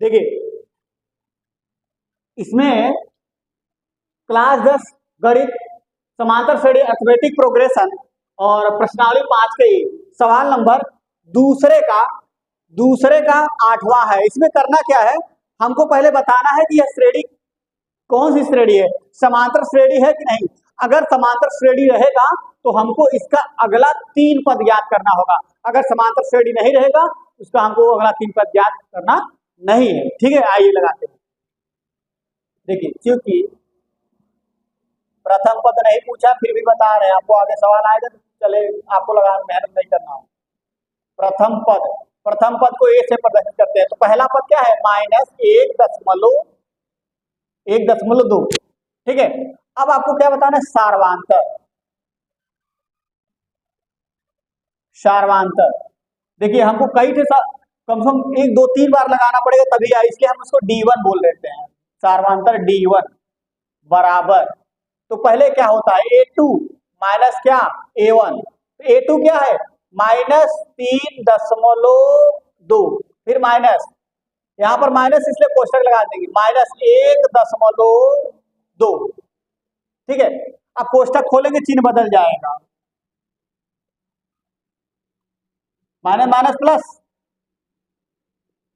देखिए इसमें क्लास 10 गणित समांतर श्रेणी अर्थमेटिक प्रोग्रेशन और प्रश्नावली 5 के सवाल नंबर दूसरे का 8वां है। इसमें करना क्या है, हमको पहले बताना है कि यह श्रेणी कौन सी श्रेणी है, समांतर श्रेणी है कि नहीं। अगर समांतर श्रेणी रहेगा तो हमको इसका अगला 3 पद ज्ञात करना होगा। अगर समांतर श्रेणी नहीं रहेगा उसका हमको अगला 3 पद ज्ञात करना नहीं है। ठीक है, आइए लगाते हैं। देखिए क्योंकि प्रथम पद नहीं पूछा फिर भी बता रहे हैं, आपको आगे सवाल आएगा तो चले आपको लगा मेहनत नहीं करना हो। प्रथम पद को ए से प्रदर्शित करते हैं। तो पहला पद क्या है, -1.1.2। ठीक है, अब आपको क्या बताना है, सारवांतर। देखिए हमको कम से कम 1 2 3 बार लगाना पड़ेगा तभी आए, इसलिए हम उसको D1 बोल देते हैं। सारवांतर D1 बराबर, तो पहले क्या होता है A2 माइनस क्या A1, तो A2 क्या है -3.2, फिर माइनस, यहां पर माइनस इसलिए कोष्टक लगा देंगे -1.2। ठीक है, अब कोष्टक खोलेंगे चिन्ह बदल जाएगा, माइनस माइनस प्लस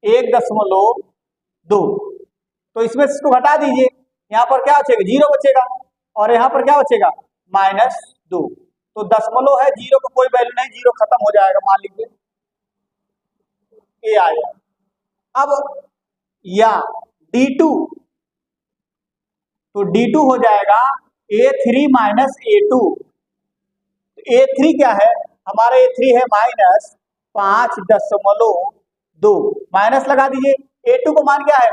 1.2। तो इसमें इसको घटा दीजिए, यहाँ पर क्या बचेगा 0 बचेगा और यहाँ पर क्या बचेगा -2। तो दशमलव है, 0 को कोई वैल्यू नहीं, 0 खत्म हो जाएगा, मान लीजिए ये आया। अब या D2, तो D2 हो जाएगा A3 माइनस A2। A3 क्या है हमारा, A3 है -5.2, माइनस लगा दीजिए। A2 को मान क्या है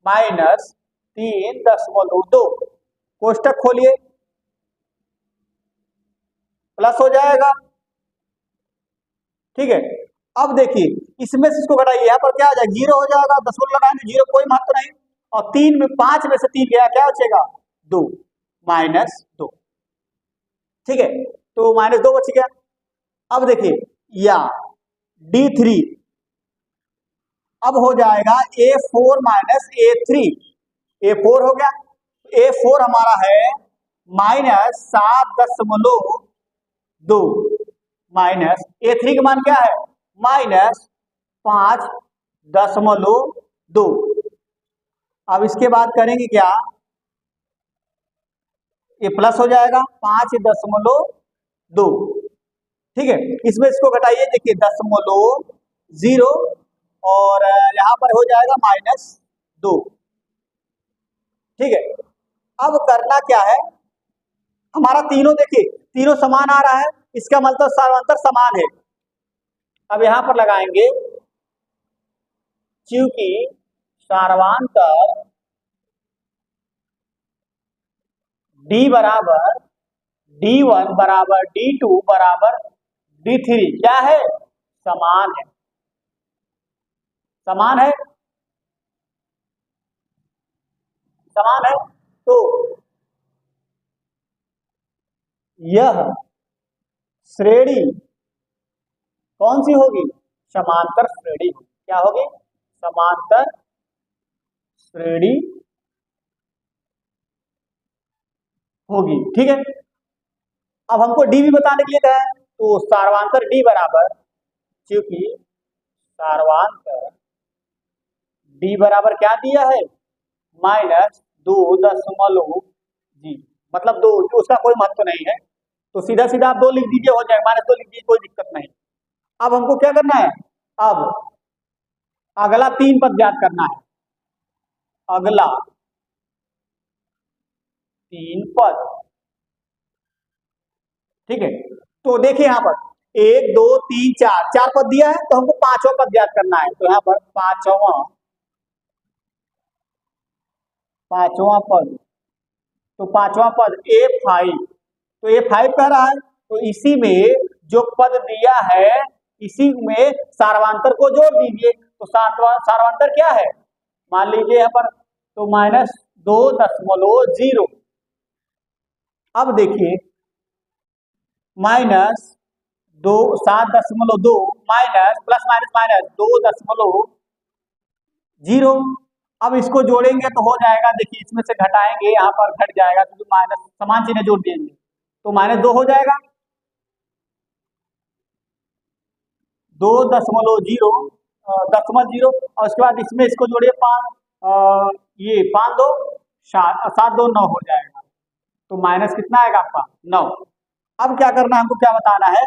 -3.2। कोष्टक खोलिए, प्लस हो जाएगा। ठीक है, अब देखिए इसमें से इसको घटाइए, यहाँ पर क्या आ जाएगा 0 हो जाएगा, दशमलव लगाएंगे 0 कोई महत्व नहीं, और 5 में से 3 गया, क्या बचेगा 2, -2। ठीक है, तो -2 बच गया। अब देखिए या D3 अब हो जाएगा A4 माइनस A3, A4 हो गया, A4 हमारा है -7.2 माइनस A3 का मान क्या है -5.2। अब इसके बाद करेंगे क्या, ये प्लस हो जाएगा 5.2। ठीक है, इसमें इसको घटाइए, देखिए 0 और यहाँ पर हो जाएगा -2। ठीक है, अब करना क्या है, हमारा तीनों देखिए तीनों समान आ रहा है, इसका मतलब सारवांतर समान है। अब यहां पर लगाएंगे क्योंकि सारवांतर D बराबर D1 बराबर D2 बराबर D3 क्या है, समान है, समान है, समान है। तो यह श्रेणी कौन सी होगी, समांतर श्रेणी होगी। क्या होगी, समांतर श्रेणी होगी। ठीक है, अब हमको डी भी बताने के लिए कहा है, तो सारवांतर डी बराबर, क्योंकि सारवांतर डी बराबर क्या दिया है -2.0, मतलब 2, उसका कोई महत्व नहीं है, तो सीधा सीधा आप 2 लिख दीजिए, हो जाएगा -2 लिख दीजिए, कोई दिक्कत नहीं। अब हमको क्या करना है, अब अगला 3 पद ज्ञात करना है, अगला 3 पद। ठीक है, तो देखिए यहाँ पर 1 2 3 4 पद दिया है, तो हमको 5वां पद ज्ञात करना है। तो यहाँ पर पांचवा पद, तो 5वां पद A5, तो A5 कह रहा है, तो इसी में जो पद दिया है इसी में सारवांतर को जोड़ दीजिए। तो सारवांतर क्या है, मान लीजिए यहाँ पर, तो -2.0। अब देखिए -7.2 माइनस प्लस माइनस -2.0, जीरो। अब इसको जोड़ेंगे तो हो जाएगा, देखिए इसमें से घटाएंगे यहाँ पर घट जाएगा, क्योंकि माइनस समान चिन्ह जोड़ देंगे तो -2 हो जाएगा। 2.0 दशमलव जीरो, और उसके बाद इसमें इसको जोड़िए 5, ये 5 2 7 7 2 9 हो जाएगा। तो माइनस कितना आएगा आपका 9। अब क्या करना है, हमको क्या बताना है,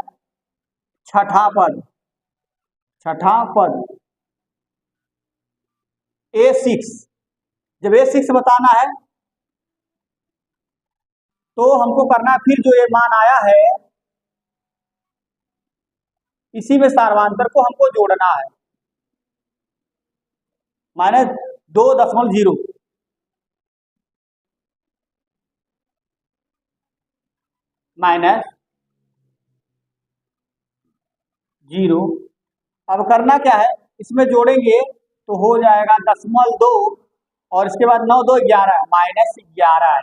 छठा पद, छठा पद A6। जब A6 बताना है तो हमको करना है, फिर जो ये मान आया है इसी में सार्वांतर को हमको जोड़ना है। -2.0 -0। अब करना क्या है, इसमें जोड़ेंगे तो हो जाएगा 0.2, और इसके बाद 9 2 11 -11 है।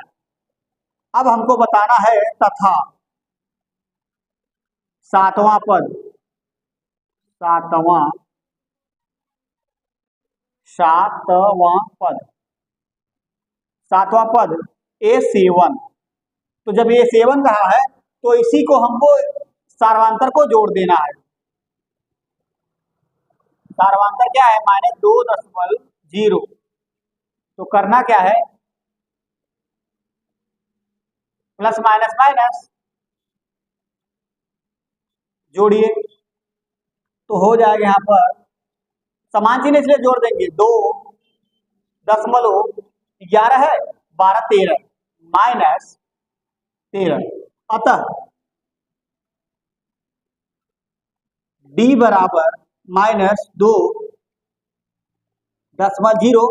अब हमको बताना है तथा सातवां पद, सातवां सातवां पद, सातवां पद A7। तो जब A7 कहा है तो इसी को हमको सार्वांतर को जोड़ देना है। सार्वांतर क्या है, -2.0। तो करना क्या है, प्लस माइनस माइनस जोड़िए तो हो जाएगा, यहाँ पर समान चिन्ह इसलिए जोड़ देंगे, 2.11 है, 12 13 -13। अतः D बराबर -2.0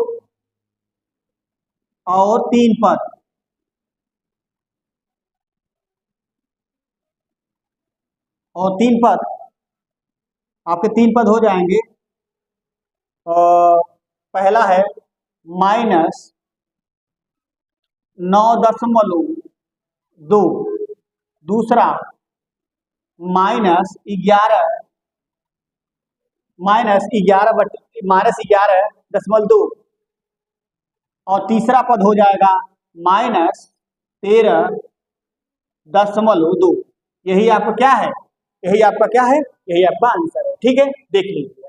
और 3 पद, और 3 पद आपके 3 पद हो जाएंगे। पहला है -9.2, दूसरा -11.2, और तीसरा पद हो जाएगा -13.2। यही आपका क्या है, यही आपका क्या है, यही आपका आंसर है। ठीक है, देख लीजिए।